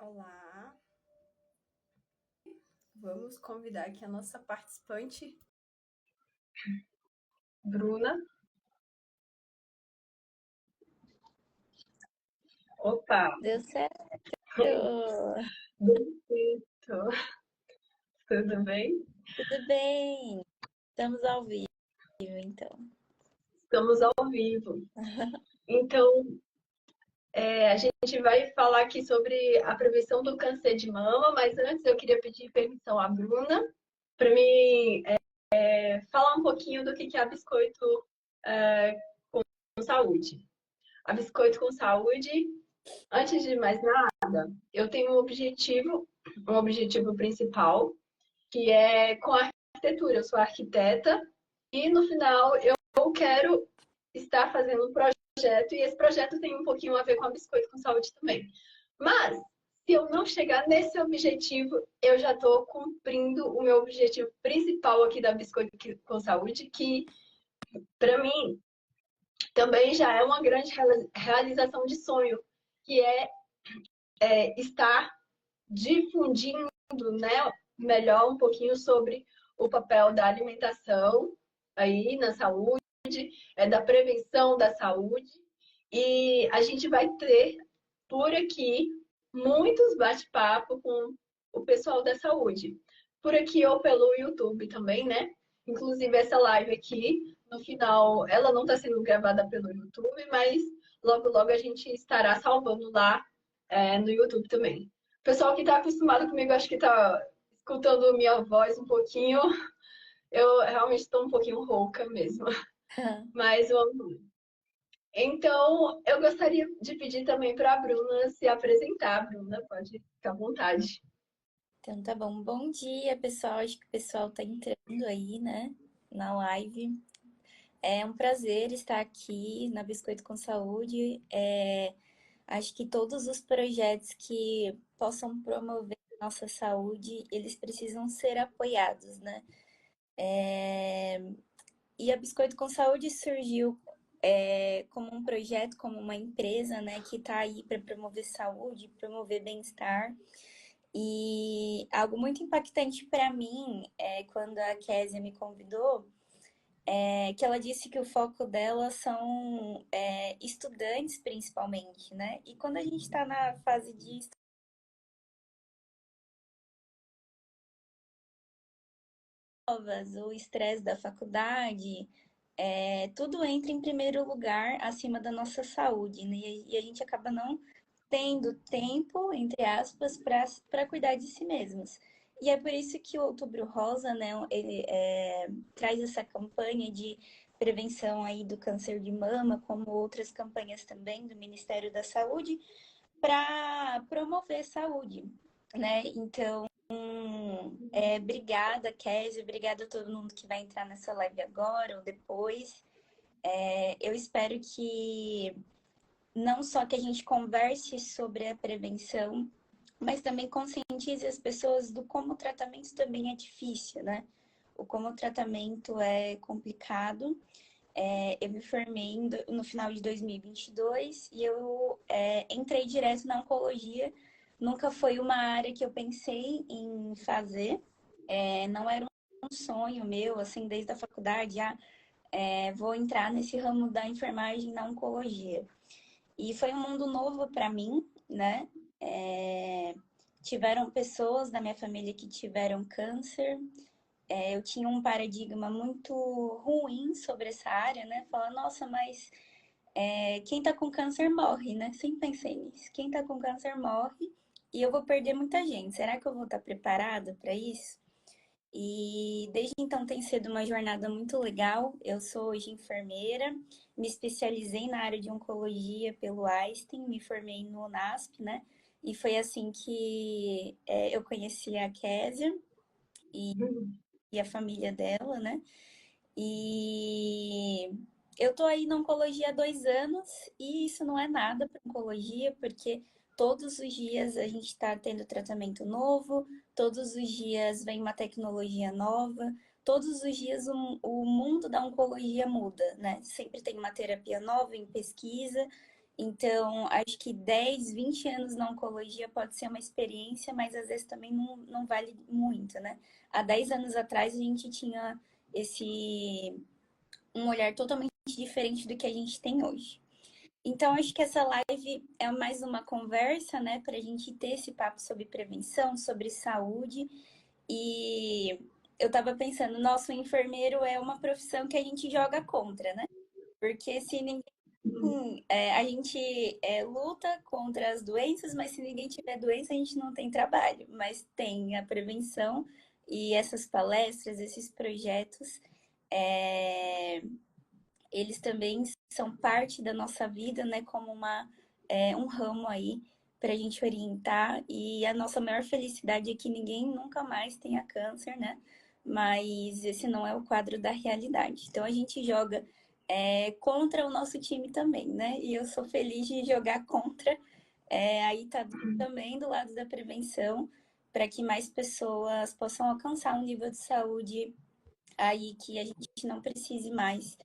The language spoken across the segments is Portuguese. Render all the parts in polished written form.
Olá, vamos convidar aqui a nossa participante, Bruna. Opa, Deu certo! perfeito. Tudo bem? Tudo bem? Estamos ao vivo, então. Estamos ao vivo. Então, a gente vai falar aqui sobre a prevenção do câncer de mama, mas antes eu queria pedir permissão à Bruna para me falar um pouquinho do que é a Biscoito com Saúde. A Biscoito com Saúde, antes de mais nada, eu tenho um objetivo principal, que é com a arquitetura. Eu sou arquiteta e no final eu quero estar fazendo um projeto e esse projeto tem um pouquinho a ver com a Biscoito com Saúde também. Mas se eu não chegar nesse objetivo, eu já estou cumprindo o meu objetivo principal aqui da Biscoito com Saúde, que para mim também já é uma grande realização de sonho, que é estar difundindo, né, melhor um pouquinho sobre o papel da alimentação aí na saúde, da prevenção da saúde. E a gente vai ter por aqui muitos bate-papo com o pessoal da saúde. Por aqui ou pelo YouTube também, né? Inclusive essa live aqui, no final, ela não está sendo gravada pelo YouTube, mas logo logo a gente estará salvando lá no YouTube também. O pessoal que está acostumado comigo, acho que está escutando minha voz um pouquinho. Eu realmente estou um pouquinho rouca mesmo. Mas vamos. Então, eu gostaria de pedir também para a Bruna se apresentar. Bruna, pode ficar à vontade. Então tá bom. Bom dia, pessoal. Acho que o pessoal tá entrando aí, né, na live. É um prazer estar aqui na Biscoito com Saúde. Acho que todos os projetos que possam promover nossa saúde, eles precisam ser apoiados, né? E a Biscoito com Saúde surgiu como um projeto, como uma empresa, né, que está aí para promover saúde, promover bem-estar. E algo muito impactante para mim é quando a Késia me convidou, que ela disse que o foco dela são estudantes, principalmente, né? E quando a gente está na fase de provas, o estresse da faculdade, tudo entra em primeiro lugar acima da nossa saúde, né? E a gente acaba não tendo tempo, entre aspas, para cuidar de si mesmos. E é por isso que o Outubro Rosa, né, ele traz essa campanha de prevenção aí do câncer de mama, como outras campanhas também do Ministério da Saúde, para promover saúde, né? Então, obrigada, Kézia, obrigada a todo mundo que vai entrar nessa live agora ou depois. Eu espero que não só que a gente converse sobre a prevenção, mas também conscientize as pessoas do como o tratamento também é difícil, né? O como o tratamento é complicado. Eu me formei no final de 2022 e eu entrei direto na oncologia. Nunca foi uma área que eu pensei em fazer. Não era um sonho meu, assim, desde a faculdade, vou entrar nesse ramo da enfermagem na oncologia. E foi um mundo novo para mim, né? Tiveram pessoas da minha família que tiveram câncer. Eu tinha um paradigma muito ruim sobre essa área, né? Falar, nossa, mas quem tá com câncer morre, né? Sempre pensei nisso. Quem tá com câncer morre e eu vou perder muita gente. Será que eu vou estar preparada para isso? E desde então tem sido uma jornada muito legal. Eu sou hoje enfermeira, me especializei na área de oncologia pelo Einstein, me formei no UNASP, né? E foi assim que eu conheci a Késia e a família dela, né? E eu tô aí na oncologia há 2 anos e isso não é nada para oncologia, porque todos os dias a gente está tendo tratamento novo, todos os dias vem uma tecnologia nova, todos os dias o mundo da oncologia muda, né? Sempre tem uma terapia nova em pesquisa Então, acho que 10, 20 anos na oncologia pode ser uma experiência, mas às vezes também não vale muito, né? Há 10 anos atrás a gente tinha um olhar totalmente diferente do que a gente tem hoje. Então, acho que essa live é mais uma conversa, né, para a gente ter esse papo sobre prevenção, sobre saúde. E eu estava pensando, nosso enfermeiro é uma profissão que a gente joga contra, né? Porque se ninguém. A gente luta contra as doenças, mas se ninguém tiver doença, a gente não tem trabalho. Mas tem a prevenção e essas palestras, esses projetos. é, Eles também são parte da nossa vida, né? Como um ramo aí para a gente orientar. E a nossa maior felicidade é que ninguém nunca mais tenha câncer, né? Mas esse não é o quadro da realidade. Então a gente joga contra o nosso time também, né? E eu sou feliz de jogar contra. Aí tá também do lado da prevenção, para que mais pessoas possam alcançar um nível de saúde aí que a gente não precise mais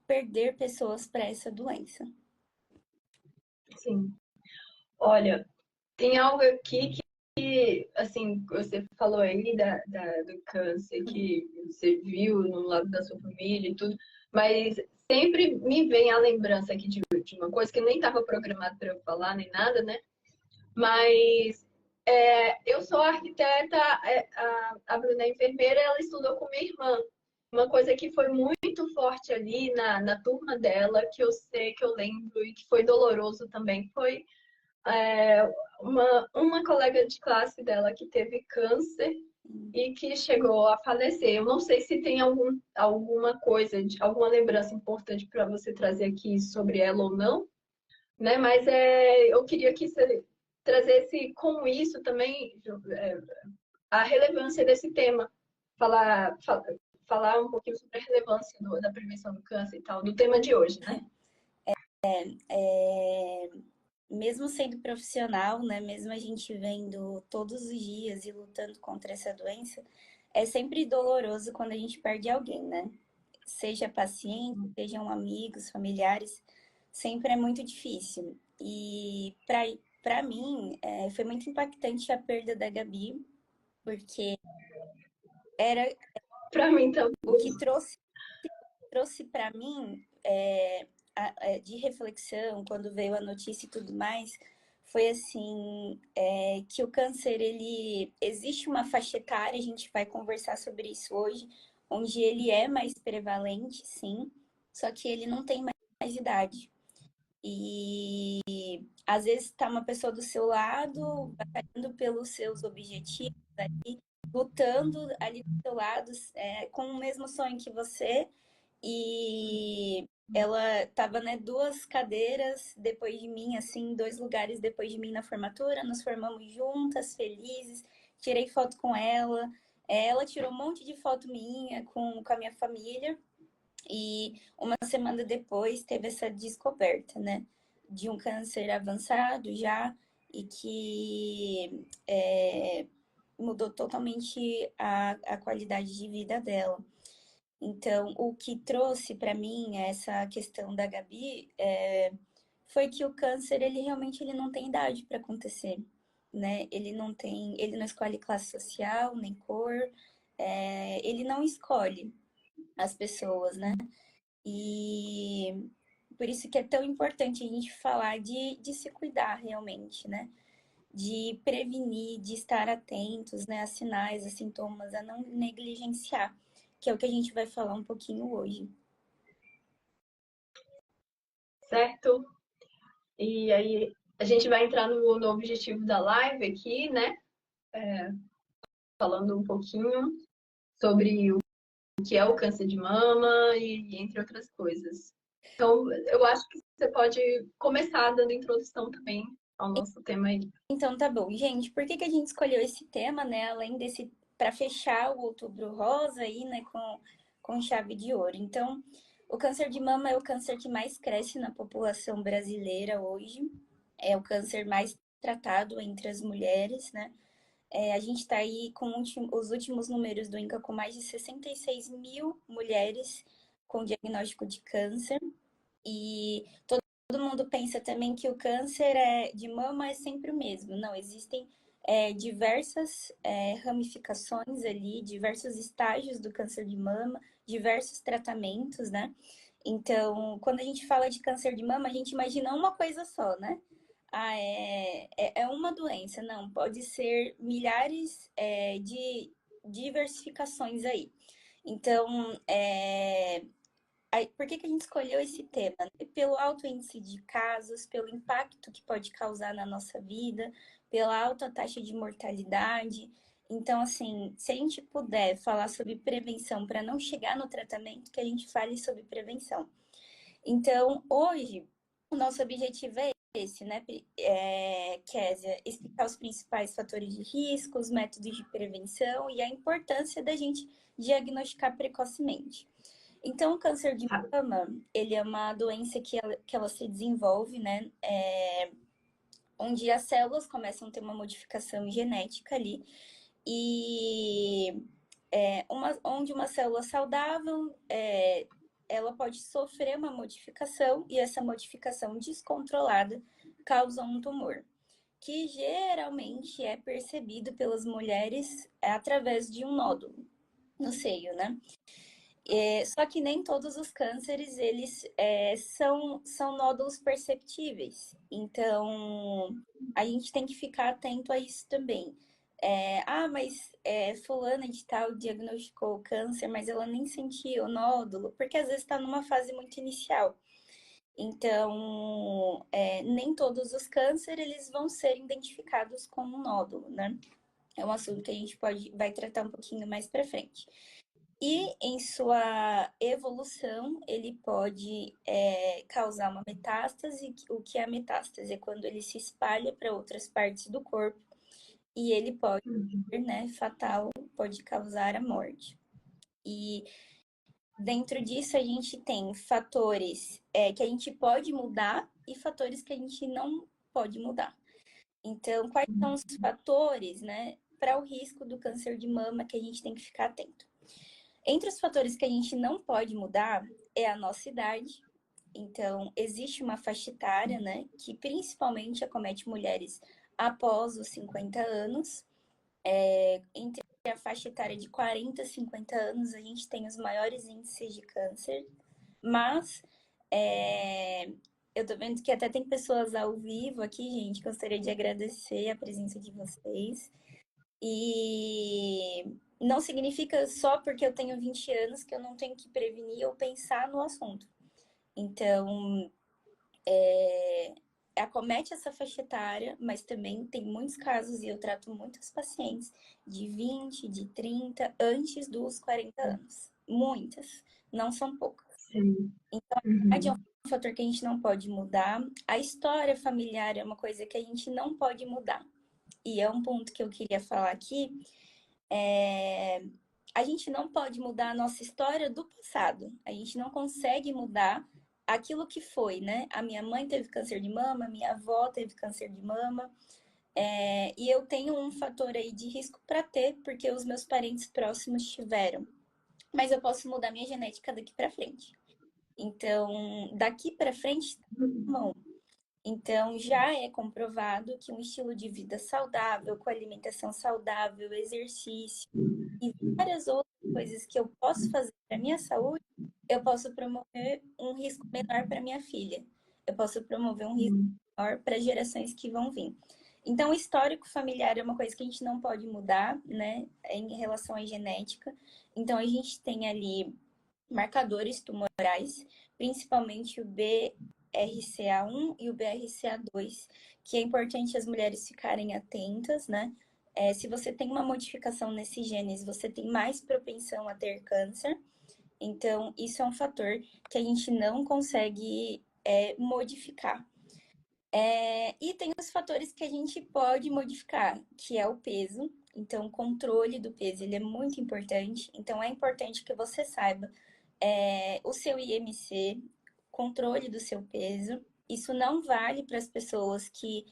perder pessoas para essa doença. Sim. Olha, tem algo aqui que, assim, você falou aí do câncer, que você viu no lado da sua família e tudo, mas sempre me vem a lembrança aqui de uma coisa que nem estava programado para eu falar, nem nada, né? Mas eu sou arquiteta, a Bruna é enfermeira, ela estudou com minha irmã. Uma coisa que foi muito forte ali na turma dela, que eu sei, que eu lembro e que foi doloroso também, foi uma colega de classe dela que teve câncer e que chegou a falecer. Eu não sei se tem alguma coisa, alguma lembrança importante para você trazer aqui sobre ela ou não, né? Mas eu queria que você trazesse com isso também a relevância desse tema, falar, falar um pouquinho sobre a relevância da prevenção do câncer e tal, do tema de hoje, né? Mesmo sendo profissional, né, mesmo a gente vendo todos os dias e lutando contra essa doença, é sempre doloroso quando a gente perde alguém, né? Seja paciente, sejam amigos, familiares, sempre é muito difícil. E para mim, foi muito impactante a perda da Gabi, porque era Para mim também. o que trouxe para mim de reflexão, quando veio a notícia e tudo mais, foi assim, que o câncer, ele existe uma faixa etária, a gente vai conversar sobre isso hoje, onde ele é mais prevalente, sim, só que ele não tem mais idade. E às vezes está uma pessoa do seu lado, batalhando pelos seus objetivos ali, lutando ali do seu lado, com o mesmo sonho que você, e ela estava, né, duas cadeiras depois de mim, assim, dois lugares depois de mim na formatura, nos formamos juntas, felizes, tirei foto com ela, ela tirou um monte de foto minha com a minha família, e uma semana depois teve essa descoberta, né, de um câncer avançado já, e que mudou totalmente a qualidade de vida dela. Então, o que trouxe para mim essa questão da Gabi foi que o câncer, ele realmente ele não tem idade para acontecer, né? Ele não escolhe classe social, nem cor, ele não escolhe as pessoas, né? E por isso que é tão importante a gente falar de se cuidar realmente, né? De prevenir, de estar atentos, né, a sinais, a sintomas, a não negligenciar, que é o que a gente vai falar um pouquinho hoje. Certo? E aí a gente vai entrar no objetivo da live aqui, né? Falando um pouquinho sobre o que é o câncer de mama e entre outras coisas. Então, eu acho que você pode começar dando introdução também ao nosso tema aí. Então, tá bom. Gente, por que a gente escolheu esse tema, né? Além desse, para fechar o Outubro Rosa aí, né, com chave de ouro. Então, o câncer de mama é o câncer que mais cresce na população brasileira hoje. É o câncer mais tratado entre as mulheres, né? A gente está aí com os últimos números do INCA com mais de 66 mil mulheres com diagnóstico de câncer. E todo mundo pensa também que o câncer de mama é sempre o mesmo. Não, existem diversas ramificações ali, diversos estágios do câncer de mama, diversos tratamentos, né? Então, quando a gente fala de câncer de mama, a gente imagina uma coisa só, né? Ah, é uma doença. Não, pode ser milhares de diversificações aí. Então, aí, por que que a gente escolheu esse tema? Pelo alto índice de casos, pelo impacto que pode causar na nossa vida, pela alta taxa de mortalidade. Então, assim, se a gente puder falar sobre prevenção para não chegar no tratamento, que a gente fale sobre prevenção. Então, hoje, o nosso objetivo é esse, né, Kézia? Explicar os principais fatores de risco, os métodos de prevenção e a importância da gente diagnosticar precocemente. Então, o câncer de Tá. mama, ele é uma doença que ela se desenvolve, né? Onde as células começam a ter uma modificação genética ali. E onde uma célula saudável, ela pode sofrer uma modificação e essa modificação descontrolada causa um tumor, que geralmente é percebido pelas mulheres através de um nódulo no seio, né? Só que nem todos os cânceres, eles são nódulos perceptíveis. Então, a gente tem que ficar atento a isso também. Mas fulana de tal diagnosticou câncer, mas ela nem sentia o nódulo, porque às vezes está numa fase muito inicial. Então, nem todos os cânceres, eles vão ser identificados como nódulo, né? É um assunto que a gente vai tratar um pouquinho mais para frente. E em sua evolução, ele pode causar uma metástase. O que é a metástase? É quando ele se espalha para outras partes do corpo e ele pode ser, né, fatal, pode causar a morte. E dentro disso, a gente tem fatores que a gente pode mudar e fatores que a gente não pode mudar. Então, quais são os fatores, né, para o risco do câncer de mama que a gente tem que ficar atento? Entre os fatores que a gente não pode mudar é a nossa idade. Então, existe uma faixa etária, né, que principalmente acomete mulheres após os 50 anos. Entre a faixa etária de 40 a 50 anos, a gente tem os maiores índices de câncer. Mas, eu tô vendo que até tem pessoas ao vivo aqui, gente. Gostaria de agradecer a presença de vocês. E não significa só porque eu tenho 20 anos que eu não tenho que prevenir ou pensar no assunto. Então, acomete essa faixa etária, mas também tem muitos casos, e eu trato muitos pacientes de 20, de 30, antes dos 40 anos. Muitas, não são poucas. Sim. Então, a idade é Uhum. um fator que a gente não pode mudar. A história familiar é uma coisa que a gente não pode mudar. E é um ponto que eu queria falar aqui, a gente não pode mudar a nossa história do passado. A gente não consegue mudar aquilo que foi, né? A minha mãe teve câncer de mama, a minha avó teve câncer de mama. E eu tenho um fator aí de risco para ter, porque os meus parentes próximos tiveram. Mas eu posso mudar minha genética daqui para frente. Então, daqui para frente, não. Então, já é comprovado que um estilo de vida saudável, com alimentação saudável, exercício e várias outras coisas que eu posso fazer para minha saúde, eu posso promover um risco menor para minha filha. Eu posso promover um risco menor para gerações que vão vir. Então, o histórico familiar é uma coisa que a gente não pode mudar, né, em relação à genética. Então, a gente tem ali marcadores tumorais, principalmente o BRCA1 e o BRCA2, que é importante as mulheres ficarem atentas, né? Se você tem uma modificação nesses genes, você tem mais propensão a ter câncer. Então, isso é um fator que a gente não consegue modificar. E tem os fatores que a gente pode modificar, que é o peso. Então, o controle do peso, ele é muito importante. Então, é importante que você saiba o seu IMC, controle do seu peso. Isso não vale para as pessoas que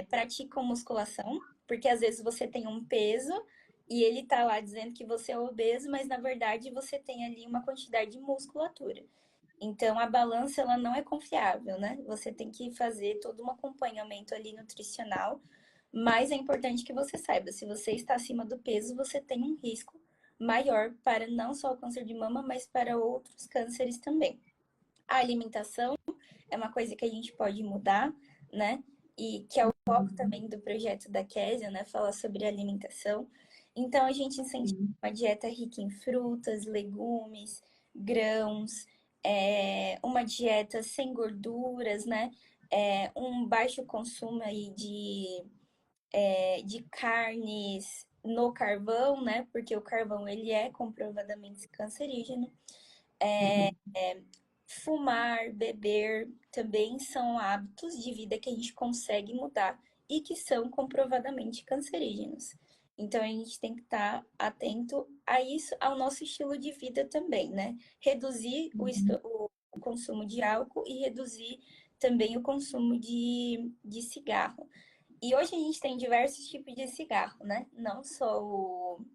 praticam musculação, porque às vezes você tem um peso e ele tá lá dizendo que você é obeso, mas na verdade você tem ali uma quantidade de musculatura. Então, a balança, ela não é confiável, né? Você tem que fazer todo um acompanhamento ali nutricional, mas é importante que você saiba, se você está acima do peso, você tem um risco maior para não só o câncer de mama, mas para outros cânceres também. A alimentação é uma coisa que a gente pode mudar, né? E que é o foco também do projeto da Késia, né? Falar sobre alimentação. Então, a gente incentiva uma dieta rica em frutas, legumes, grãos, uma dieta sem gorduras, né? Um baixo consumo aí de carnes no carvão, né? Porque o carvão, ele é comprovadamente cancerígeno. Fumar, beber, também são hábitos de vida que a gente consegue mudar e que são comprovadamente cancerígenos. Então, a gente tem que estar atento a isso, ao nosso estilo de vida também, né? Reduzir o consumo de álcool e reduzir também o consumo de cigarro. E hoje a gente tem diversos tipos de cigarro, né? Não só o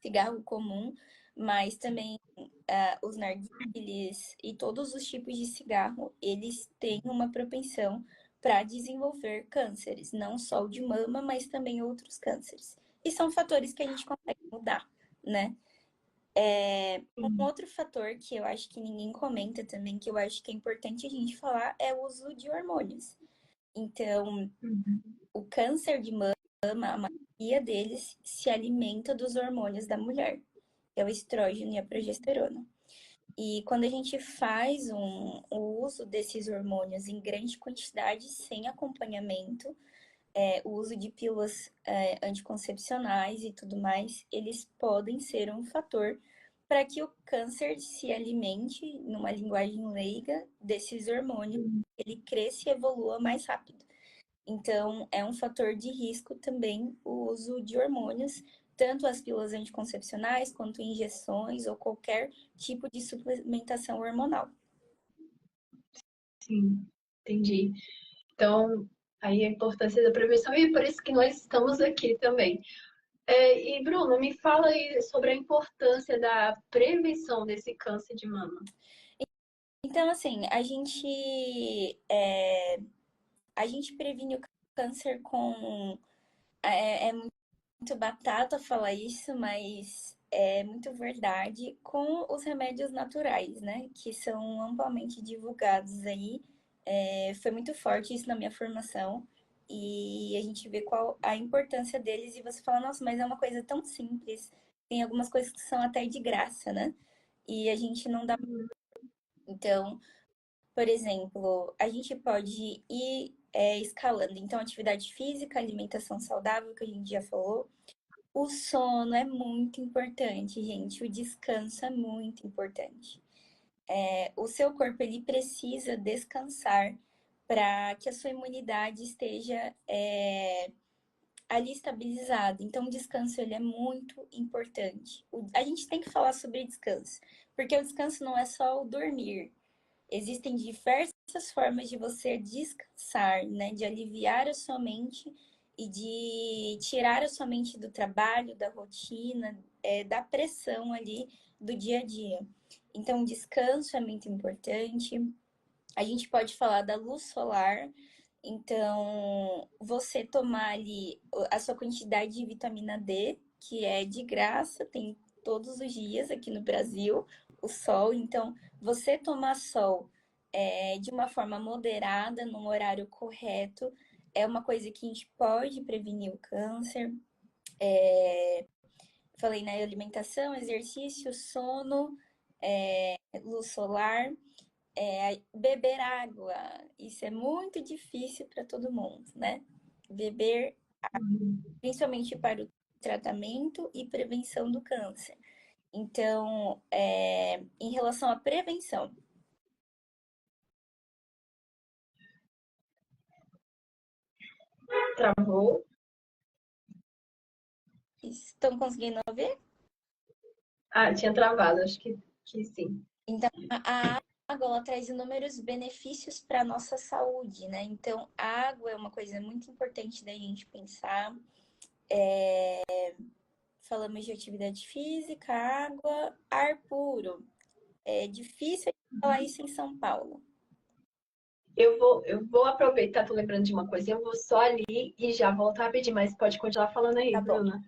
cigarro comum, mas também os narguilés e todos os tipos de cigarro, eles têm uma propensão para desenvolver cânceres, não só o de mama, mas também outros cânceres. E são fatores que a gente consegue mudar, né? Um outro fator que eu acho que ninguém comenta também, que eu acho que é importante a gente falar, é o uso de hormônios. Então, o câncer de mama, a maioria deles se alimenta dos hormônios da mulher, que é o estrógeno e a progesterona. E quando a gente faz o uso desses hormônios em grande quantidade, sem acompanhamento, o uso de pílulas anticoncepcionais e tudo mais, eles podem ser um fator para que o câncer se alimente, numa linguagem leiga, desses hormônios, ele cresça e evolua mais rápido. Então, é um fator de risco também o uso de hormônios, tanto as pílulas anticoncepcionais, quanto injeções ou qualquer tipo de suplementação hormonal. Sim, entendi. Então, aí a importância da prevenção e é por isso que nós estamos aqui também. E, Bruno, me fala aí sobre a importância da prevenção desse câncer de mama. Então, assim, a gente previne o câncer com. É muito batata falar isso, mas é muito verdade com os remédios naturais, né? Que são amplamente divulgados aí. Foi muito forte isso na minha formação. E a gente vê qual a importância deles e você fala, nossa, mas é uma coisa tão simples. Tem algumas coisas que são até de graça, né? E a gente não dá. Então, por exemplo, a gente pode ir escalando. Então, atividade física, alimentação saudável, que a gente já falou. O sono é muito importante, gente. O descanso é muito importante. O seu corpo ele precisa descansar para que a sua imunidade esteja ali estabilizada. Então, o descanso ele é muito importante. A gente tem que falar sobre descanso, porque o descanso não é só o dormir. Existem diversas formas de você descansar, né? De aliviar a sua mente e de tirar a sua mente do trabalho, da rotina, da pressão ali do dia a dia. Então, descanso é muito importante. A gente pode falar da luz solar. Então, você tomar ali a sua quantidade de vitamina D, que é de graça, tem todos os dias aqui no Brasil, o sol. Então, você tomar sol de uma forma moderada, num horário correto, é uma coisa que a gente pode prevenir o câncer. Falei na alimentação, exercício, sono, luz solar. Beber água, isso é muito difícil para todo mundo, né? Beber, principalmente para o tratamento e prevenção do câncer. Então, em relação à prevenção, Travou? estão conseguindo ouvir? Ah, tinha travado, acho que sim. Então, a água ela traz inúmeros benefícios para a nossa saúde, né? Então, a água é uma coisa muito importante da gente pensar. Falamos de atividade física, água, ar puro. É difícil falar isso em São Paulo. Eu vou aproveitar, tô lembrando de uma coisa, eu vou só ali e já voltar a pedir, mas pode continuar falando aí, Tá bom. Bruna.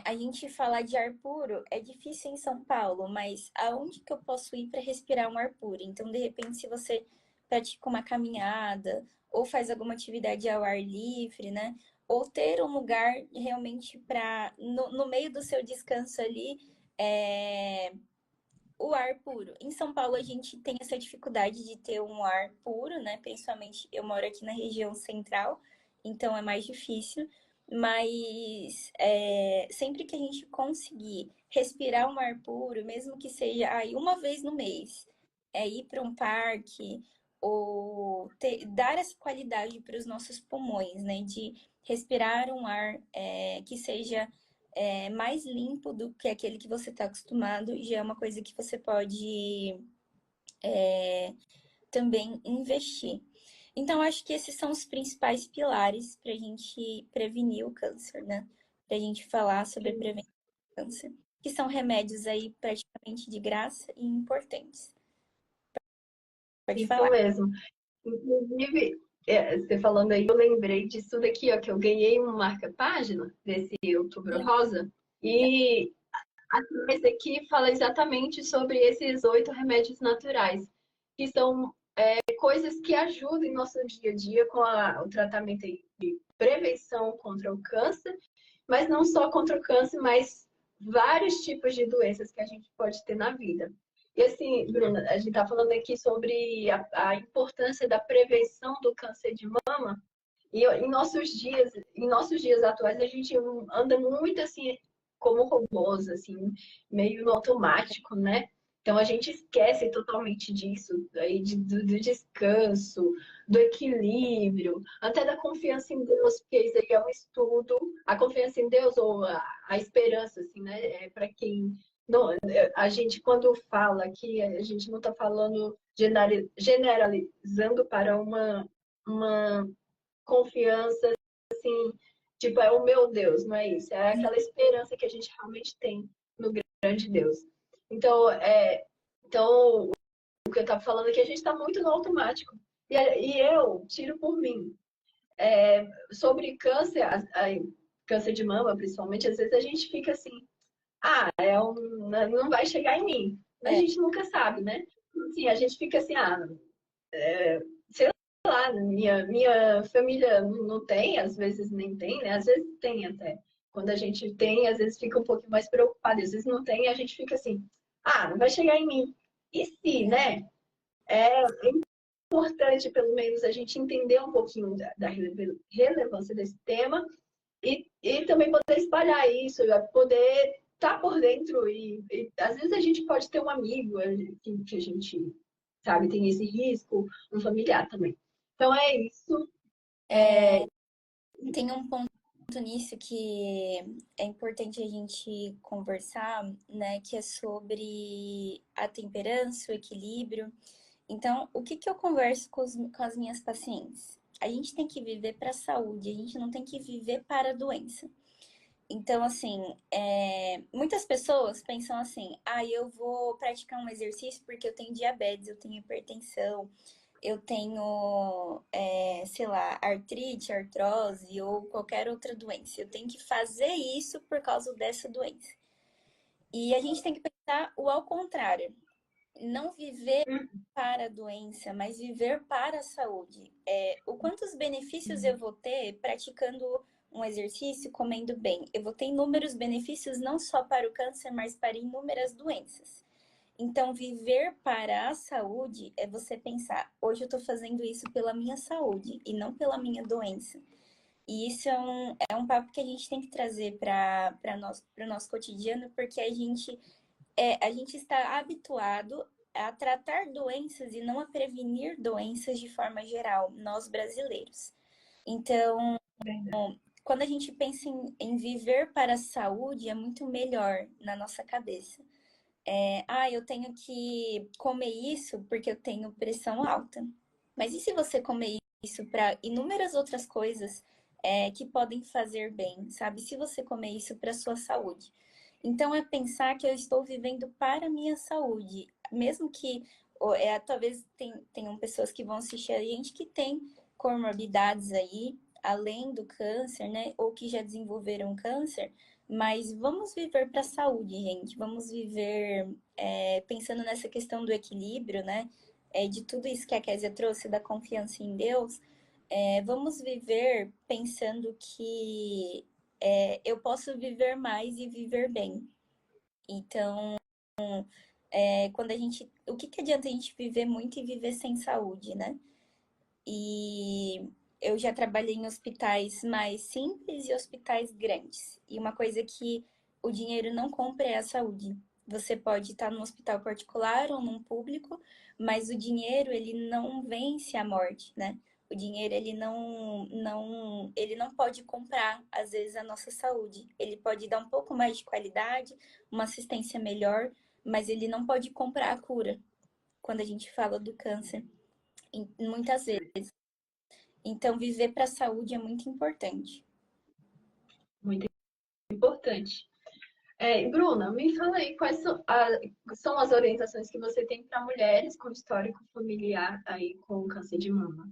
A gente falar de ar puro é difícil em São Paulo, mas aonde que eu posso ir para respirar um ar puro? Então, de repente, se você pratica uma caminhada ou faz alguma atividade ao ar livre, né? Ou ter um lugar realmente para, no meio do seu descanso ali, é, o ar puro. Em São Paulo, a gente tem essa dificuldade de ter um ar puro, né? Principalmente eu moro aqui na região central, então é mais difícil. Mas sempre que a gente conseguir respirar um ar puro, mesmo que seja aí uma vez no mês, ir para um parque ou dar essa qualidade para os nossos pulmões, né? De respirar um ar que seja mais limpo do que aquele que você está acostumado, já é uma coisa que você pode também investir. Então, acho que esses são os principais pilares para a gente prevenir o câncer, né? Para a gente falar sobre a prevenção do câncer, que são remédios aí praticamente de graça e importantes. Pode Isso falar. mesmo. Inclusive, você falando aí, eu lembrei disso daqui, ó, que eu ganhei uma marca-página desse Outubro Sim, Rosa, e esse aqui fala exatamente sobre esses 8 remédios naturais, que são coisas que ajudam em nosso dia a dia com o tratamento de prevenção contra o câncer, mas não só contra o câncer, mas vários tipos de doenças que a gente pode ter na vida. E assim, Bruna, a gente está falando aqui sobre a importância da prevenção do câncer de mama. E em nossos dias atuais, a gente anda muito assim, como robôs, assim, meio no automático, né? Então a gente esquece totalmente disso, aí do descanso, do equilíbrio, até da confiança em Deus, porque isso aí é um estudo. A confiança em Deus ou a esperança, assim, né? É para quem não, a gente quando fala aqui, a gente não está falando generalizando para uma confiança, assim, tipo, é o meu Deus, não é isso? É aquela esperança que a gente realmente tem no grande Deus. Então, então o que eu estava falando é que a gente está muito no automático. E eu tiro por mim. Sobre câncer, câncer de mama, principalmente, às vezes a gente fica assim, não vai chegar em mim. Mas a é, gente nunca sabe, né? Assim, a gente fica assim, lá, minha família não tem, às vezes nem tem, né? Às vezes tem até. Quando a gente tem, às vezes fica um pouquinho mais preocupado, às vezes não tem, e a gente fica assim, não vai chegar em mim. E se, né? É importante, pelo menos, a gente entender um pouquinho da relevância desse tema e também poder espalhar isso, poder estar por dentro. E às vezes a gente pode ter um amigo que a gente sabe tem esse risco, um familiar também. Então é isso. tem um ponto nisso que é importante a gente conversar, né? Que é sobre a temperança, o equilíbrio. Então, o que que eu converso com as minhas pacientes? A gente tem que viver para a saúde, a gente não tem que viver para a doença. Então, assim, muitas pessoas pensam assim: eu vou praticar um exercício porque eu tenho diabetes, eu tenho hipertensão, eu tenho, sei lá, artrite, artrose ou qualquer outra doença. Eu tenho que fazer isso por causa dessa doença. E a gente tem que pensar o ao contrário. Não viver para a doença, mas viver para a saúde. O quantos benefícios eu vou ter praticando um exercício, comendo bem? Eu vou ter inúmeros benefícios não só para o câncer, mas para inúmeras doenças. Então, viver para a saúde é você pensar: hoje eu estou fazendo isso pela minha saúde e não pela minha doença. E isso é um papo que a gente tem que trazer para o nosso cotidiano, porque a gente está habituado a tratar doenças e não a prevenir doenças de forma geral, nós brasileiros. Então, quando a gente pensa em viver para a saúde, é muito melhor na nossa cabeça. Eu tenho que comer isso porque eu tenho pressão alta. Mas e se você comer isso para inúmeras outras coisas que podem fazer bem, sabe? Se você comer isso para sua saúde. Então é pensar que eu estou vivendo para a minha saúde. mesmo que talvez tenham pessoas que vão assistir a gente que tem comorbidades aí, além do câncer, né? Ou que já desenvolveram câncer, mas vamos viver para a saúde, gente. Vamos viver pensando nessa questão do equilíbrio, né? De tudo isso que a Késia trouxe, da confiança em Deus. Vamos viver pensando que eu posso viver mais e viver bem. Então, o que adianta a gente viver muito e viver sem saúde, né? E eu já trabalhei em hospitais mais simples e hospitais grandes. E uma coisa que o dinheiro não compra é a saúde. Você pode estar num hospital particular ou num público, mas o dinheiro, ele não vence a morte, né? O dinheiro, ele não pode comprar, às vezes, a nossa saúde. Ele pode dar um pouco mais de qualidade, uma assistência melhor, mas ele não pode comprar a cura, quando a gente fala do câncer, muitas vezes. Então, viver para a saúde é muito importante. Muito importante. Bruna, me fala aí quais são as orientações que você tem para mulheres com histórico familiar aí com câncer de mama.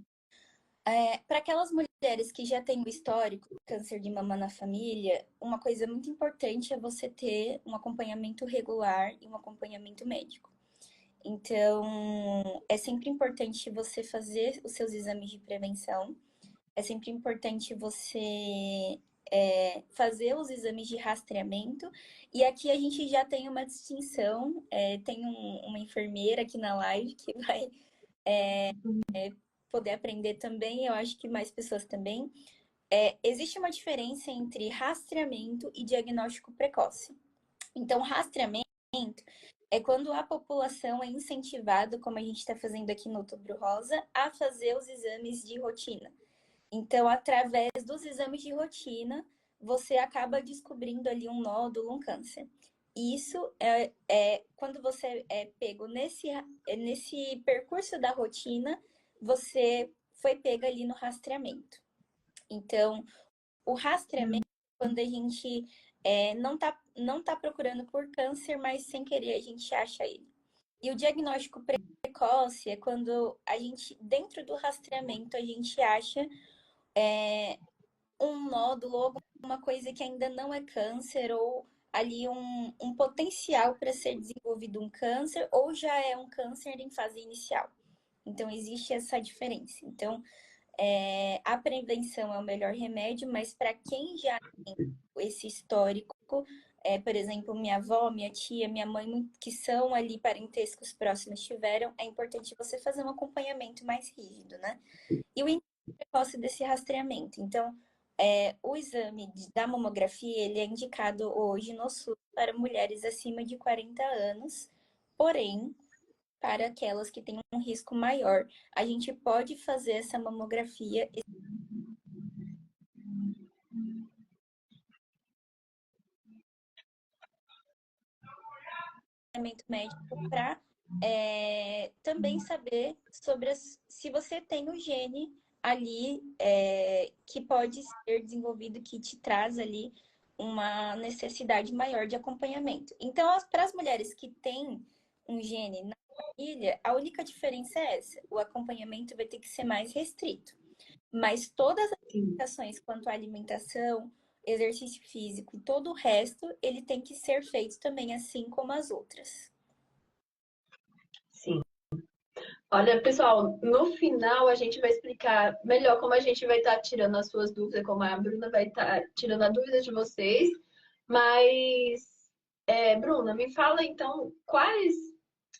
Para aquelas mulheres que já têm o histórico de câncer de mama na família, uma coisa muito importante é você ter um acompanhamento regular e um acompanhamento médico. Então, é sempre importante você fazer os seus exames de prevenção, é sempre importante você fazer os exames de rastreamento. E aqui a gente já tem uma distinção, tem uma enfermeira aqui na live que vai poder aprender também, eu acho que mais pessoas também. Existe uma diferença entre rastreamento e diagnóstico precoce. Então, rastreamento é quando a população é incentivada, como a gente está fazendo aqui no Outubro Rosa, a fazer os exames de rotina. Então, através dos exames de rotina, você acaba descobrindo ali um nódulo, um câncer. Isso quando você é pego nesse percurso da rotina, você foi pego ali no rastreamento. Então, o rastreamento, quando a gente não tá procurando por câncer, mas sem querer a gente acha ele. E o diagnóstico precoce é quando a gente, dentro do rastreamento, a gente acha um nódulo ou alguma coisa que ainda não é câncer, ou ali um potencial para ser desenvolvido um câncer, ou já é um câncer em fase inicial. Então, existe essa diferença. Então, a prevenção é o melhor remédio, mas para quem já tem esse histórico, por exemplo, minha avó, minha tia, minha mãe, que são ali parentescos próximos tiveram, é importante você fazer um acompanhamento mais rígido, né? E o precoce desse rastreamento. Então, o exame da mamografia, ele é indicado hoje no SUS para mulheres acima de 40 anos, porém, para aquelas que têm um risco maior, a gente pode fazer essa mamografia médico para também saber sobre se você tem o gene ali que pode ser desenvolvido, que te traz ali uma necessidade maior de acompanhamento. Então, para as mulheres que têm um gene na família, a única diferença é essa: o acompanhamento vai ter que ser mais restrito. Mas todas as indicações quanto à alimentação, exercício físico e todo o resto, ele tem que ser feito também assim como as outras. Sim. Olha, pessoal, no final a gente vai explicar melhor como a gente vai estar tirando as suas dúvidas, como a Bruna vai estar tirando a dúvida de vocês. Mas, Bruna, me fala então quais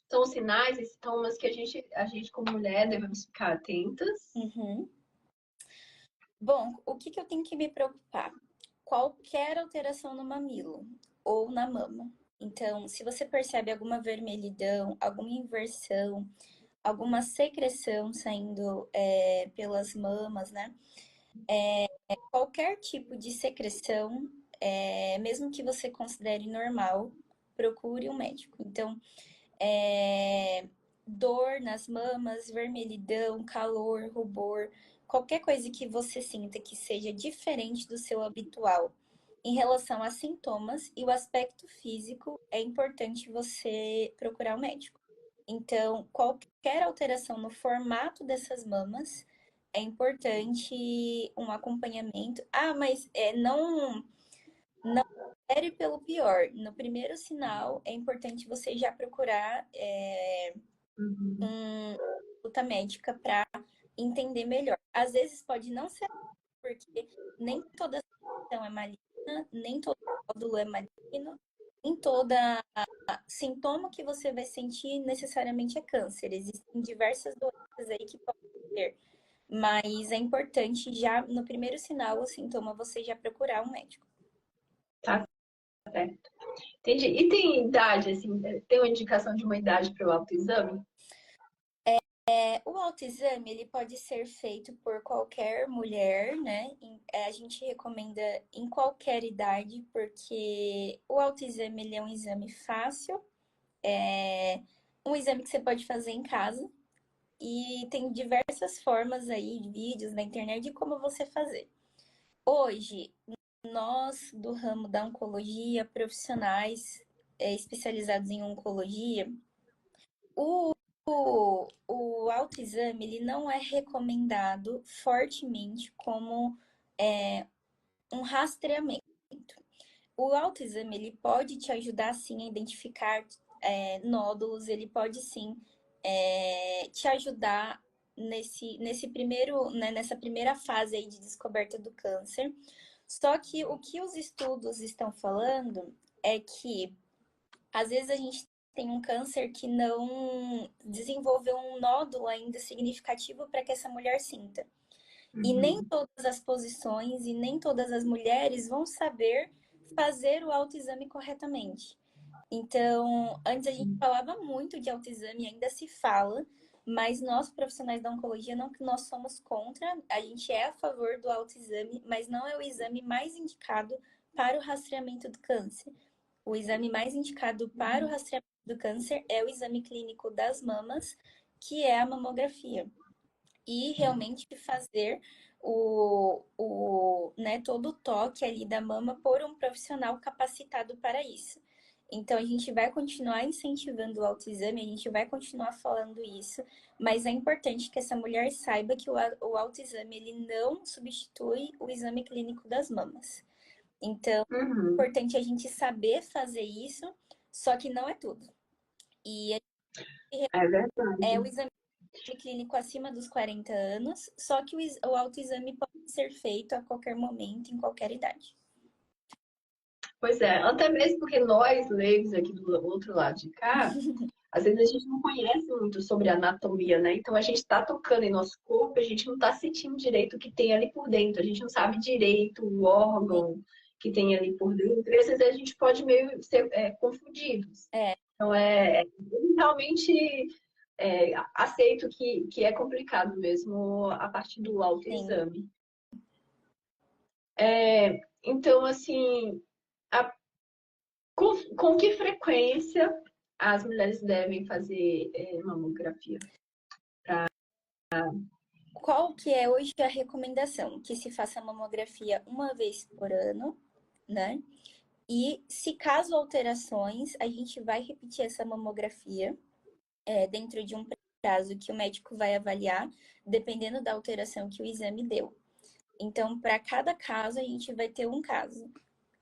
são os sinais e sintomas que a gente como mulher devemos ficar atentas. Uhum. Bom, o que eu tenho que me preocupar? Qualquer alteração no mamilo ou na mama. Então, se você percebe alguma vermelhidão, alguma inversão, alguma secreção saindo pelas mamas, né? Qualquer tipo de secreção, mesmo que você considere normal, procure um médico. Então, dor nas mamas, vermelhidão, calor, rubor, qualquer coisa que você sinta que seja diferente do seu habitual em relação a sintomas e o aspecto físico, é importante você procurar um médico. Então, qualquer alteração no formato dessas mamas é importante um acompanhamento. Ah, mas não espere pelo pior. No primeiro sinal, é importante você já procurar Uhum. uma consulta médica para entender melhor. Às vezes pode não ser porque nem toda situação é maligna, nem todo nódulo é maligno, nem toda sintoma que você vai sentir necessariamente é câncer. Existem diversas doenças aí que podem ter, mas é importante já no primeiro sinal, o sintoma, você já procurar um médico. Tá certo. Entendi. E tem idade, assim, tem uma indicação de uma idade para o autoexame? O autoexame, ele pode ser feito por qualquer mulher, né? A gente recomenda em qualquer idade, porque o autoexame, ele é um exame fácil, é um exame que você pode fazer em casa e tem diversas formas aí, vídeos na internet de como você fazer. Hoje, nós do ramo da oncologia, profissionais especializados em oncologia, o, o autoexame ele não é recomendado fortemente como um rastreamento. O autoexame ele pode te ajudar sim a identificar nódulos, ele pode sim te ajudar nesse primeiro, né, nessa primeira fase aí de descoberta do câncer. Só que o que os estudos estão falando é que às vezes a gente tem um câncer que não desenvolveu um nódulo ainda significativo para que essa mulher sinta. E nem Uhum. todas as posições e nem todas as mulheres vão saber fazer o autoexame corretamente. Então, antes a gente falava muito de autoexame, ainda se fala, mas nós, profissionais da oncologia, não que nós somos contra, a gente é a favor do autoexame, mas não é o exame mais indicado para o rastreamento do câncer. O exame mais indicado para o rastreamento do câncer é o exame clínico das mamas, que é a mamografia. E realmente fazer né, todo o toque ali da mama por um profissional capacitado para isso. Então, a gente vai continuar incentivando o autoexame, a gente vai continuar falando isso, mas é importante que essa mulher saiba que o autoexame ele não substitui o exame clínico das mamas. Então, é Uhum. importante a gente saber fazer isso, só que não é tudo. E É verdade. o exame clínico acima dos 40 anos, só que o autoexame pode ser feito a qualquer momento, em qualquer idade. Pois é, até mesmo porque nós, leigos aqui do outro lado de cá, às vezes a gente não conhece muito sobre anatomia, né? Então a gente está tocando em nosso corpo, a gente não está sentindo direito o que tem ali por dentro, a gente não sabe direito o órgão que tem ali por dentro, e às vezes a gente pode meio ser confundidos. É, Então realmente aceito que é complicado mesmo a partir do sim. autoexame. Então, assim, a com que frequência as mulheres devem fazer mamografia? Qual que é hoje a recomendação? Que se faça a mamografia uma vez por ano, né? E se caso alterações, a gente vai repetir essa mamografia dentro de um prazo que o médico vai avaliar, dependendo da alteração que o exame deu. Então, para cada caso, a gente vai ter um caso.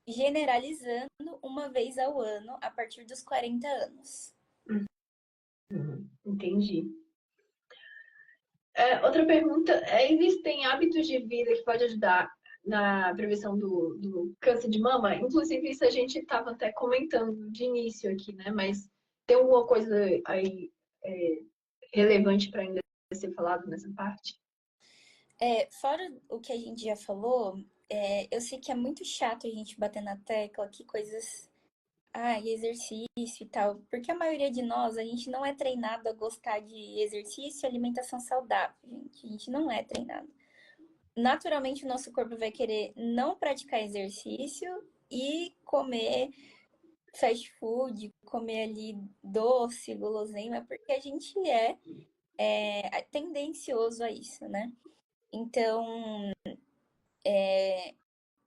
Generalizando uma vez ao ano a partir dos 40 anos. Entendi. Outra pergunta, existem hábitos de vida que podem ajudar na prevenção do câncer de mama? Inclusive, isso a gente estava até comentando de início aqui, né? Mas tem alguma coisa aí relevante para ainda ser falado nessa parte? Fora o que a gente já falou, eu sei que é muito chato a gente bater na tecla que coisas. Exercício e tal. Porque a maioria de nós, a gente não é treinado a gostar de exercício e alimentação saudável, gente. A gente não é treinado. Naturalmente, o nosso corpo vai querer não praticar exercício e comer fast food, comer ali doce, guloseima, porque a gente é tendencioso a isso, né? Então,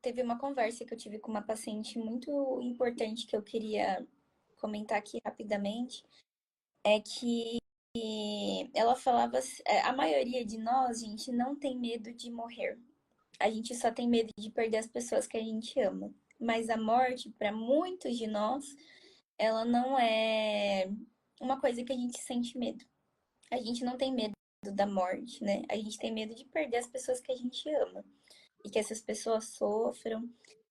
teve uma conversa que eu tive com uma paciente muito importante que eu queria comentar aqui rapidamente, é que ela falava, a maioria de nós, gente, não tem medo de morrer. A gente só tem medo de perder as pessoas que a gente ama. Mas a morte, para muitos de nós, ela não é uma coisa que a gente sente medo. A gente não tem medo da morte, né? A gente tem medo de perder as pessoas que a gente ama e que essas pessoas sofram.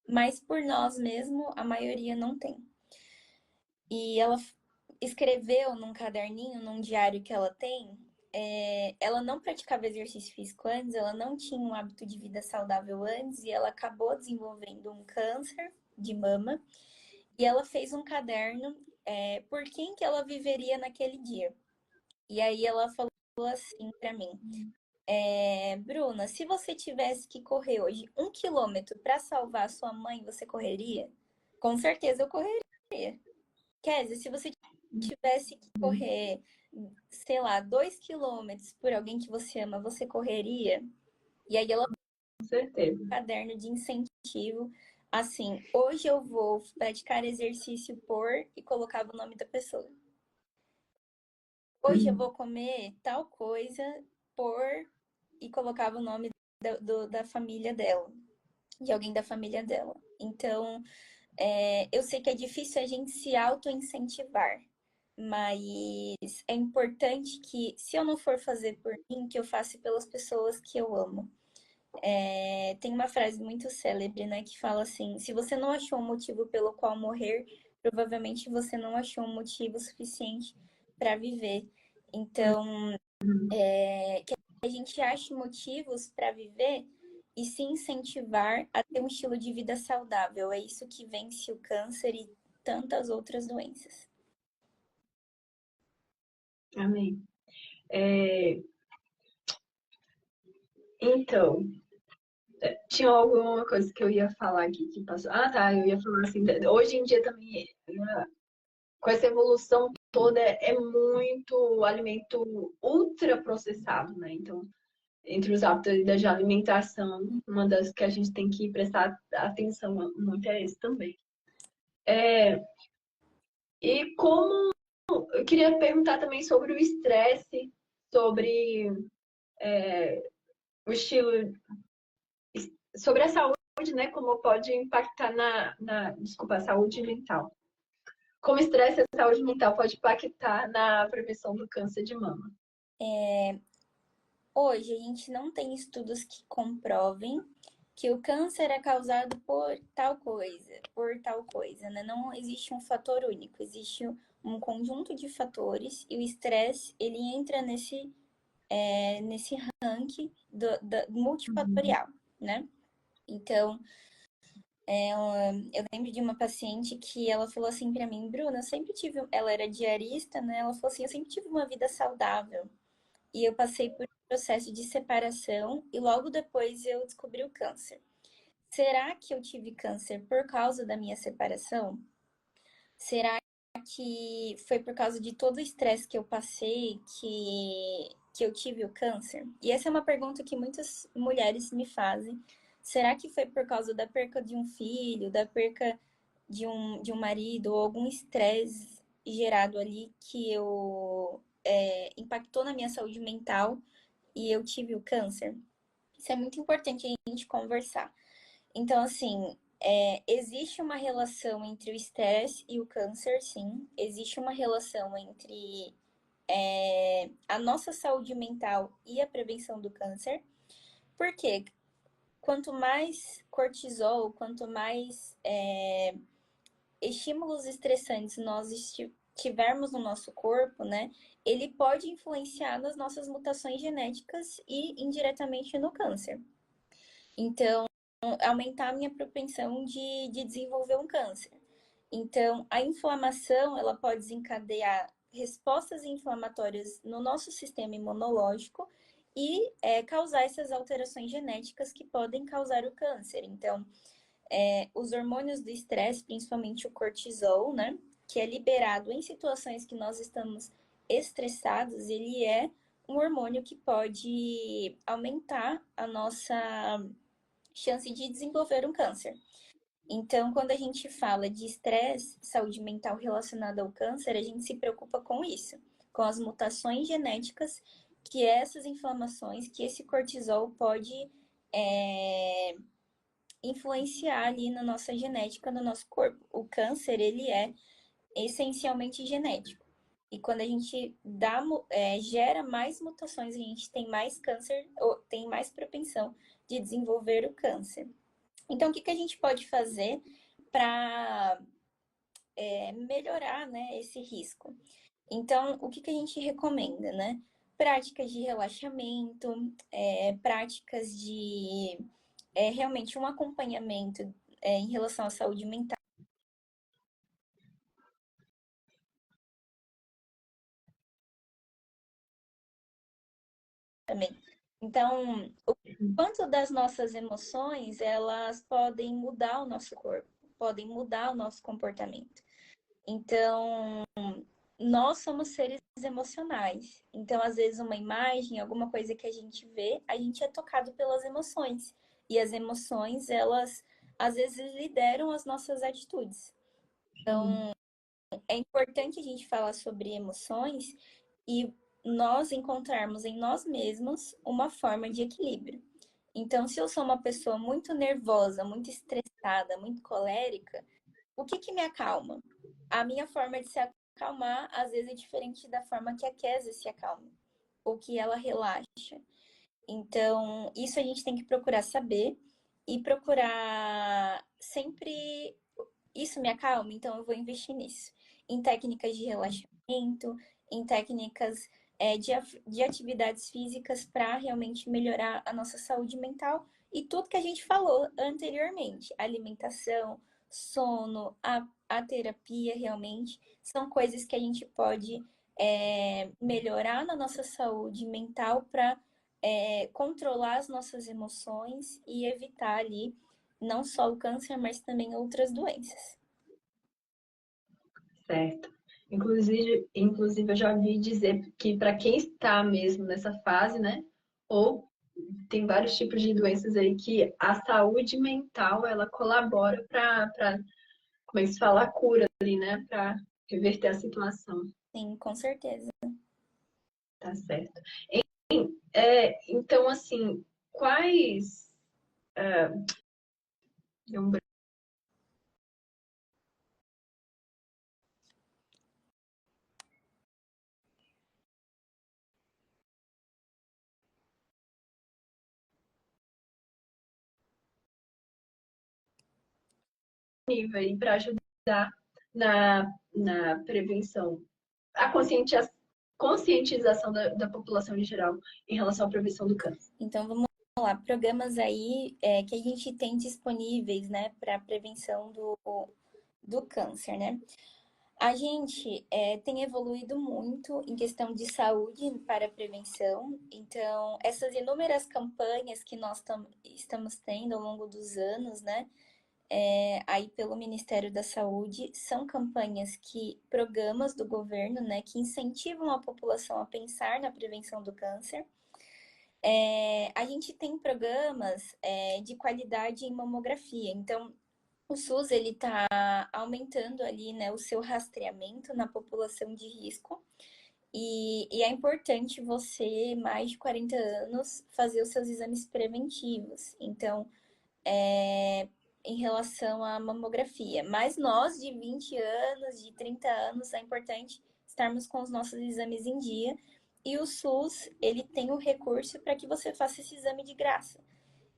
Mas por nós mesmo, a maioria não tem. E ela escreveu num caderninho, num diário que ela tem, ela não praticava exercício físico antes, ela não tinha um hábito de vida saudável antes, e ela acabou desenvolvendo um câncer de mama, e ela fez um caderno por quem que ela viveria naquele dia. E aí ela falou assim para mim, Bruna, se você tivesse que correr hoje 1 quilômetro para salvar a sua mãe, você correria? Com certeza eu correria. Kézia, se você tivesse que correr, sei lá, 2 quilômetros por alguém que você ama, você correria? E aí ela Com certeza. um caderno de incentivo, assim, hoje eu vou praticar exercício por e colocava o nome da pessoa. Hoje eu vou comer tal coisa por e colocava o nome da família dela, de alguém da família dela. Então, eu sei que é difícil a gente se auto-incentivar, mas é importante que, se eu não for fazer por mim, que eu faça pelas pessoas que eu amo. Tem uma frase muito célebre, né, que fala assim: se você não achou um motivo pelo qual morrer, provavelmente você não achou um motivo suficiente para viver. Então, que a gente ache motivos para viver e se incentivar a ter um estilo de vida saudável. É isso que vence o câncer e tantas outras doenças. Amém. Então, tinha alguma coisa que eu ia falar aqui que passou. Ah, tá. Eu ia falar assim, hoje em dia também, com essa evolução toda, é muito alimento ultraprocessado, né? Então, entre os hábitos de alimentação, uma das que a gente tem que prestar atenção muito é esse também. E como eu queria perguntar também sobre o estresse, sobre o estilo, sobre a saúde, né? Como pode impactar desculpa, a saúde mental. Como o estresse e a saúde mental pode impactar na prevenção do câncer de mama. Hoje, a gente não tem estudos que comprovem que o câncer é causado por tal coisa, né? Não existe um fator único, existe um conjunto de fatores e o estresse, ele entra nesse ranking multifatorial, né? Então, eu lembro de uma paciente que ela falou assim para mim, Bruna, ela era diarista, né? Ela falou assim, eu sempre tive uma vida saudável e eu passei por um processo de separação e logo depois eu descobri o câncer. Será que eu tive câncer por causa da minha separação? Será que foi por causa de todo o estresse que eu passei que eu tive o câncer? E essa é uma pergunta que muitas mulheres me fazem. Será que foi por causa da perca de um filho, da perca de um marido, ou algum estresse gerado ali que impactou na minha saúde mental e eu tive o câncer? Isso é muito importante a gente conversar. Então, assim, existe uma relação entre o estresse e o câncer, sim. Existe uma relação entre a nossa saúde mental e a prevenção do câncer. Por quê? Quanto mais cortisol, quanto mais estímulos estressantes nós tivermos no nosso corpo, né? Ele pode influenciar nas nossas mutações genéticas e indiretamente no câncer. Então, aumentar a minha propensão de desenvolver um câncer. Então, a inflamação, ela pode desencadear respostas inflamatórias no nosso sistema imunológico e causar essas alterações genéticas que podem causar o câncer. Então, os hormônios do estresse, principalmente o cortisol, né, que é liberado em situações que nós estamos estressados, ele é um hormônio que pode aumentar a nossa chance de desenvolver um câncer. Então, quando a gente fala de estresse, saúde mental relacionada ao câncer, a gente se preocupa com isso. com as mutações genéticas que essas inflamações, que esse cortisol pode influenciar ali na nossa genética, no nosso corpo. O câncer, ele é essencialmente genético. E quando a gente gera mais mutações, a gente tem mais câncer, ou tem mais propensão de desenvolver o câncer. Então, o que a gente pode fazer para melhorar, né, esse risco? Então, o que a gente recomenda, né? Práticas de relaxamento, práticas de realmente um acompanhamento em relação à saúde mental também. Então, o quanto das nossas emoções, elas podem mudar o nosso corpo, podem mudar o nosso comportamento. Então, nós somos seres emocionais. Então, às vezes, uma imagem, alguma coisa que a gente vê, a gente é tocado pelas emoções. E as emoções, elas, às vezes, lideram as nossas atitudes. Então, é importante a gente falar sobre emoções e nós encontrarmos em nós mesmos uma forma de equilíbrio. Então, se eu sou uma pessoa muito nervosa, muito estressada, muito colérica, o que me acalma? A minha forma de se acalmar, às vezes, é diferente da forma que a Kézia se acalma, ou que ela relaxa. Então, isso a gente tem que procurar saber e procurar sempre. Isso me acalma, então eu vou investir nisso. Em técnicas de relaxamento, em técnicas de atividades físicas para realmente melhorar a nossa saúde mental e tudo que a gente falou anteriormente. Alimentação, sono, a terapia realmente são coisas que a gente pode melhorar na nossa saúde mental para controlar as nossas emoções e evitar ali não só o câncer, mas também outras doenças. Certo. Inclusive eu já vi dizer que para quem está mesmo nessa fase, né? Ou tem vários tipos de doenças aí que a saúde mental ela colabora para como é que se fala, a cura ali, né? Para reverter a situação. Sim, com certeza. Tá certo. Então, assim, quais. Deu um nível aí para ajudar na prevenção, a conscientização da população em geral em relação à prevenção do câncer. Então, vamos lá. Programas aí que a gente tem disponíveis, né, para prevenção do câncer, né? A gente tem evoluído muito em questão de saúde para a prevenção. Então, essas inúmeras campanhas que nós estamos tendo ao longo dos anos, né? Aí pelo Ministério da Saúde, são campanhas programas do governo, né, que incentivam a população a pensar na prevenção do câncer. A gente tem programas de qualidade em mamografia. Então, o SUS ele está aumentando ali, né, o seu rastreamento na população de risco. E é importante você, mais de 40 anos, fazer os seus exames preventivos. Então, em relação à mamografia. Mas nós, de 20 anos, de 30 anos, é importante estarmos com os nossos exames em dia. E o SUS, ele tem o recurso para que você faça esse exame de graça.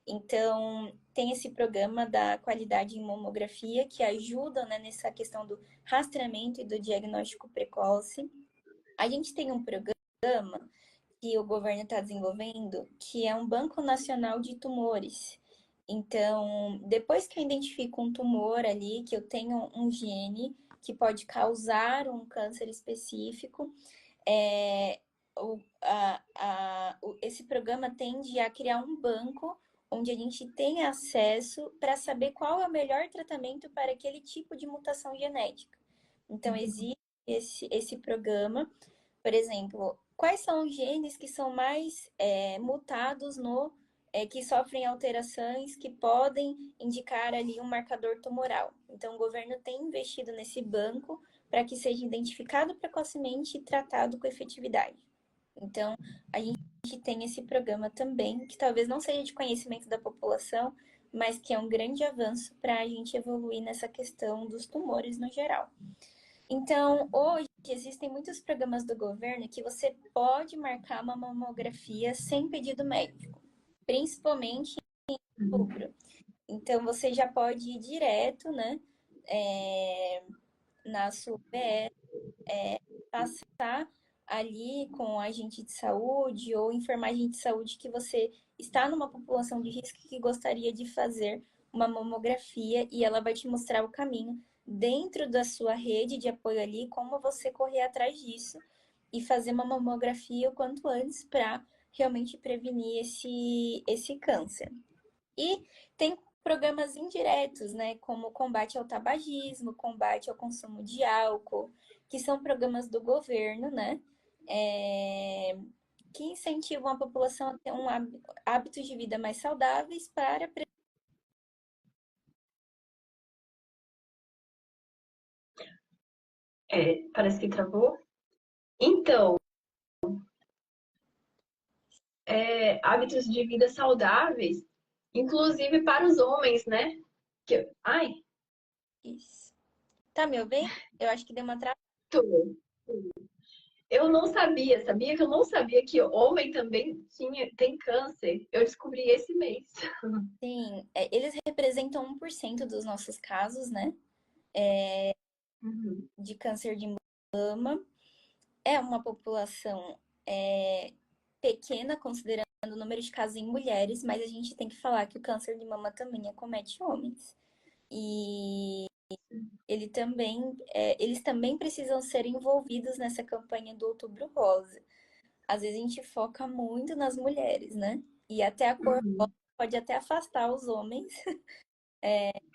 Então, tem esse programa da qualidade em mamografia que ajuda, né, nessa questão do rastreamento e do diagnóstico precoce. A gente tem um programa que o governo está desenvolvendo, que é um Banco Nacional de Tumores. Então, depois que eu identifico um tumor ali, que eu tenho um gene que pode causar um câncer específico, esse programa tende a criar um banco onde a gente tem acesso para saber qual é o melhor tratamento para aquele tipo de mutação genética. Então, existe esse programa, por exemplo, quais são os genes que são mais mutados que sofrem alterações que podem indicar ali um marcador tumoral. Então, o governo tem investido nesse banco para que seja identificado precocemente e tratado com efetividade. Então, a gente tem esse programa também, que talvez não seja de conhecimento da população, mas que é um grande avanço para a gente evoluir nessa questão dos tumores no geral. Então, hoje existem muitos programas do governo que você pode marcar uma mamografia sem pedido médico, principalmente em outubro. Então, você já pode ir direto, né, na sua UBS, passar ali com o agente de saúde ou enfermagem de saúde que você está numa população de risco que gostaria de fazer uma mamografia e ela vai te mostrar o caminho dentro da sua rede de apoio ali, como você correr atrás disso e fazer uma mamografia o quanto antes para realmente prevenir esse câncer. E tem programas indiretos, né, como combate ao tabagismo, combate ao consumo de álcool, que são programas do governo, né, que incentivam a população a ter hábitos de vida mais saudáveis para... Parece que travou. Então, hábitos de vida saudáveis, inclusive para os homens, né? Ai, Isso. Tá me ouvindo? Eu acho que deu uma travada. tô. Eu não sabia, sabia que eu não sabia que homem também tem câncer. Eu descobri esse mês. Sim, eles representam 1% dos nossos casos, né, Uhum. de câncer de mama. É uma população pequena, considerando o número de casos em mulheres, mas a gente tem que falar que o câncer de mama também acomete homens. E eles também precisam ser envolvidos nessa campanha do Outubro Rosa. Às vezes a gente foca muito nas mulheres, né? E até a cor rosa Uhum. pode até afastar os homens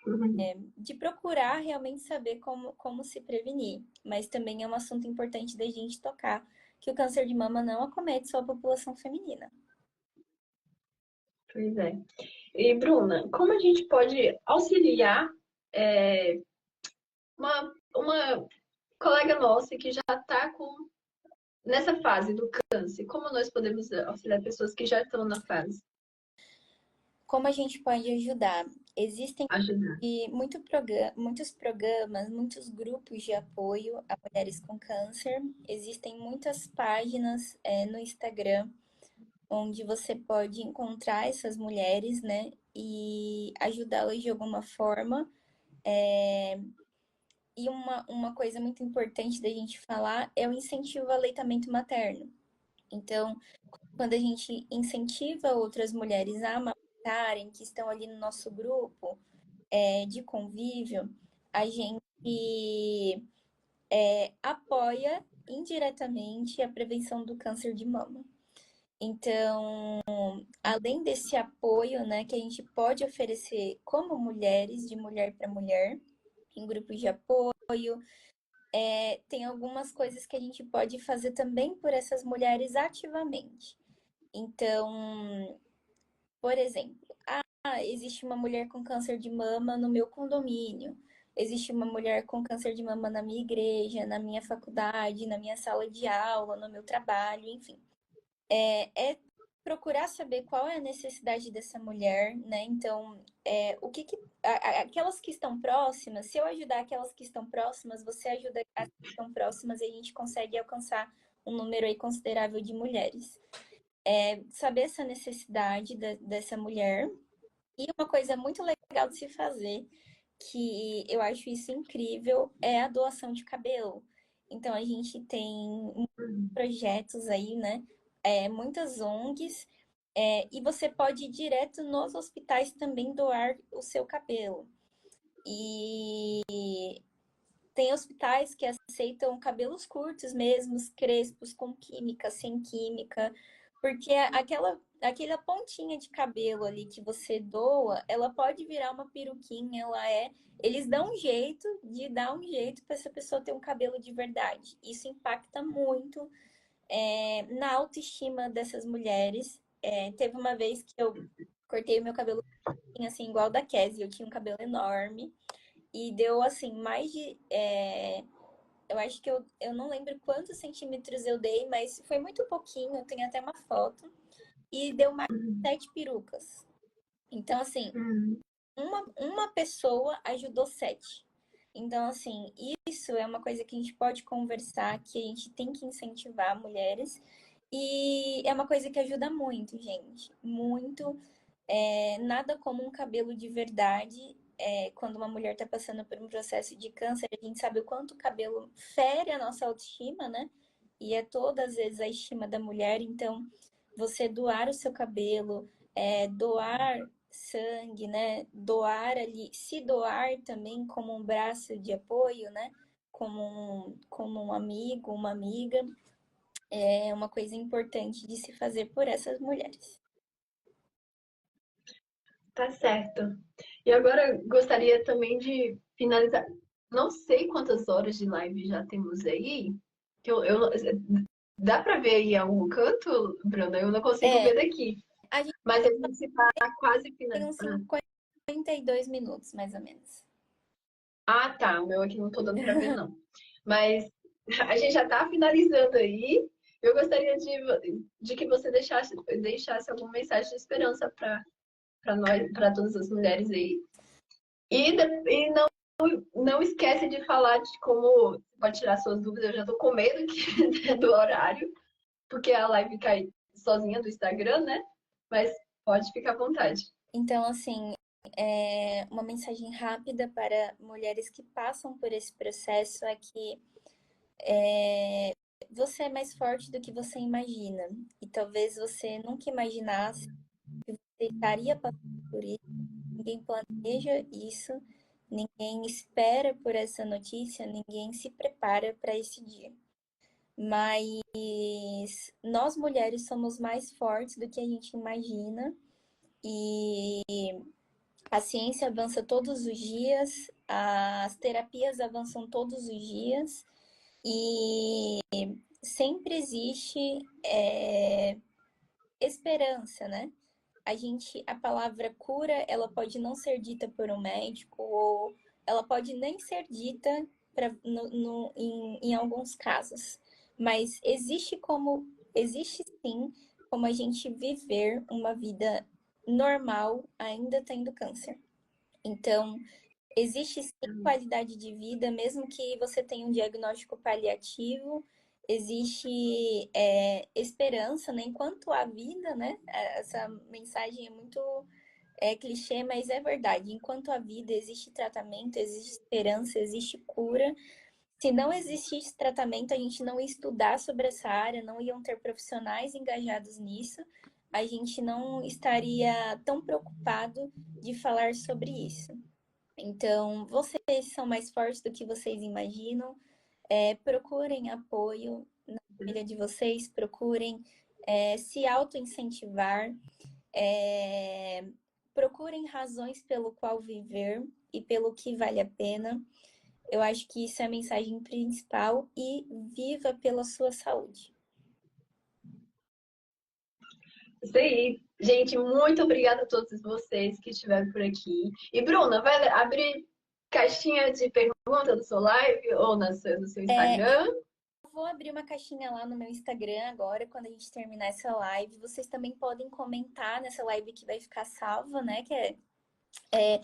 Uhum. de procurar realmente saber como se prevenir. Mas também é um assunto importante da gente tocar, que o câncer de mama não acomete só a população feminina. Pois é. E, Bruna, como a gente pode auxiliar é, uma colega nossa que já está nessa fase do câncer? Como nós podemos auxiliar pessoas que já estão na fase? Como a gente pode ajudar? Existem Ajudar. muitos programas, muitos grupos de apoio a mulheres com câncer. Existem muitas páginas no Instagram onde você pode encontrar essas mulheres, né, e ajudá-las de alguma forma. E uma coisa muito importante da gente falar é o incentivo ao aleitamento materno. Então, quando a gente incentiva outras mulheres a amamentarem, que estão ali no nosso grupo de convívio, a gente apoia indiretamente a prevenção do câncer de mama. Então, além desse apoio, né, que a gente pode oferecer como mulheres, de mulher para mulher, em grupos de apoio, tem algumas coisas que a gente pode fazer também por essas mulheres ativamente. Então, por exemplo, existe uma mulher com câncer de mama no meu condomínio, existe uma mulher com câncer de mama na minha igreja, na minha faculdade, na minha sala de aula, no meu trabalho, enfim. É procurar saber qual é a necessidade dessa mulher, né? Então, aquelas que estão próximas, se eu ajudar aquelas que estão próximas, você ajuda as que estão próximas e a gente consegue alcançar um número aí considerável de mulheres. Saber essa necessidade dessa mulher. E uma coisa muito legal de se fazer, que eu acho isso incrível, é a doação de cabelo. Então, a gente tem projetos aí, né? Muitas ONGs, e você pode ir direto nos hospitais também doar o seu cabelo. E tem hospitais que aceitam cabelos curtos mesmo, crespos, com química, sem química, porque aquela pontinha de cabelo ali que você doa, ela pode virar uma peruquinha, eles dão um jeito de dar um jeito para essa pessoa ter um cabelo de verdade. Isso impacta muito na autoestima dessas mulheres. Teve uma vez que eu cortei o meu cabelo assim, igual da Cassie, eu tinha um cabelo enorme e deu assim mais de Eu acho que eu não lembro quantos centímetros eu dei, mas foi muito pouquinho, eu tenho até uma foto. E deu mais de 7 perucas. Então, assim, Hum. uma pessoa ajudou 7. Então, assim, isso é uma coisa que a gente pode conversar, que a gente tem que incentivar mulheres. E é uma coisa que ajuda muito, gente. Muito. Nada como um cabelo de verdade. Quando uma mulher está passando por um processo de câncer, a gente sabe o quanto o cabelo fere a nossa autoestima, né? E é todas as vezes a estima da mulher. Então, você doar o seu cabelo, doar sangue, né? Doar ali, se doar também como um braço de apoio, né? Como um amigo, uma amiga, é uma coisa importante de se fazer por essas mulheres. Tá certo. E agora gostaria também de finalizar. Não sei quantas horas de live já temos aí. Dá para ver aí em algum canto, Bruna? Eu não consigo É, ver daqui. a gente Mas a gente está quase tem uns finalizando. 52 minutos, mais ou menos. Ah, tá. O meu aqui não tô dando para ver, não. Mas a gente já está finalizando aí. Eu gostaria de que você deixasse alguma mensagem de esperança para nós, para todas as mulheres aí. E não esquece de falar de como pode tirar suas dúvidas. Eu já tô com medo do horário, porque a live cai sozinha do Instagram, né? Mas pode ficar à vontade. Então, assim, uma mensagem rápida para mulheres que passam por esse processo é que você é mais forte do que você imagina. E talvez você nunca imaginasse que você estaria passando por isso. Ninguém planeja isso, ninguém espera por essa notícia, ninguém se prepara para esse dia. Mas nós mulheres somos mais fortes do que a gente imagina e a ciência avança todos os dias, as terapias avançam todos os dias e sempre existe esperança, né? A palavra cura, ela pode não ser dita por um médico ou ela pode nem ser dita em alguns casos, mas existe sim como a gente viver uma vida normal ainda tendo câncer. Então, existe sim qualidade de vida, mesmo que você tenha um diagnóstico paliativo, existe esperança, né? Enquanto há vida, né? Essa mensagem é muito clichê, mas é verdade. Enquanto há vida, existe tratamento, existe esperança, existe cura. Se não existisse tratamento, a gente não ia estudar sobre essa área, não iam ter profissionais engajados nisso, a gente não estaria tão preocupado de falar sobre isso. Então, vocês são mais fortes do que vocês imaginam. Procurem apoio na família de vocês, procurem se auto-incentivar, procurem razões pelo qual viver e pelo que vale a pena. Eu acho que isso é a mensagem principal e viva pela sua saúde. Isso aí. Gente, muito obrigada a todos vocês que estiveram por aqui. E, Bruna, vai abrir caixinha de pergunta no seu live ou no seu Instagram? Eu vou abrir uma caixinha lá no meu Instagram agora, quando a gente terminar essa live. Vocês também podem comentar nessa live que vai ficar salva, né?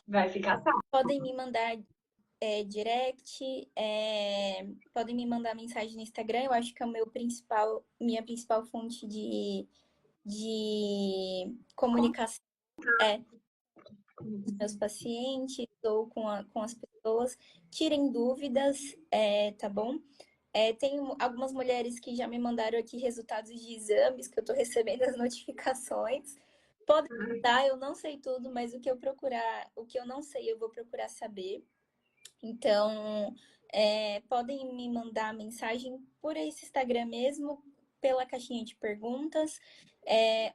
Vai ficar salvo. Podem me mandar direct, podem me mandar mensagem no Instagram. Eu acho que é minha principal fonte de comunicação com os meus pacientes ou com as pessoas. Tirem dúvidas, tá bom? Tem algumas mulheres que já me mandaram aqui resultados de exames, que eu estou recebendo as notificações. Podem mandar, eu não sei tudo, mas o que eu não sei, eu vou procurar saber. Então, podem me mandar mensagem por esse Instagram mesmo, pela caixinha de perguntas,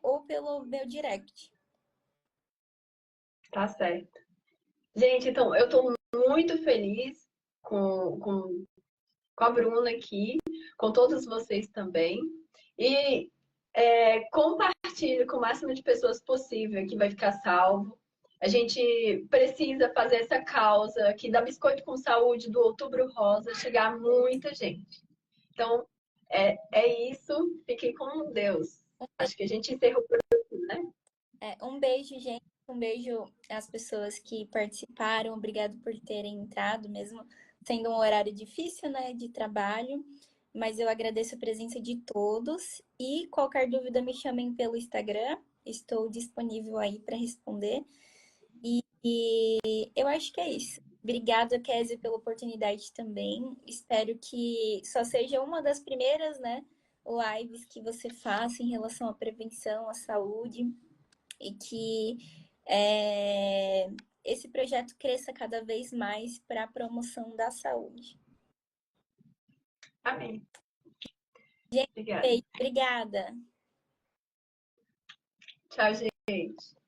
ou pelo meu direct. Tá certo. Gente, então, eu tô muito feliz com a Bruna aqui, com todos vocês também. E compartilhe com o máximo de pessoas possível, que vai ficar salvo. A gente precisa fazer essa causa aqui da Biscoito com Saúde, do Outubro Rosa, chegar a muita gente. Então, é isso. Fiquem com Deus. Acho que a gente encerrou por aqui, né? Um beijo, gente. Um beijo às pessoas que participaram. Obrigado por terem entrado, mesmo sendo um horário difícil, né, de trabalho. Mas eu agradeço a presença de todos. E qualquer dúvida, me chamem pelo Instagram. Estou disponível aí para responder. E eu acho que é isso. Obrigada, Kézia, pela oportunidade também. Espero que só seja uma das primeiras, né, lives que você faça em relação à prevenção, à saúde, e que esse projeto cresça cada vez mais para a promoção da saúde. Amém. Gente, Obrigada. obrigada. Tchau, gente.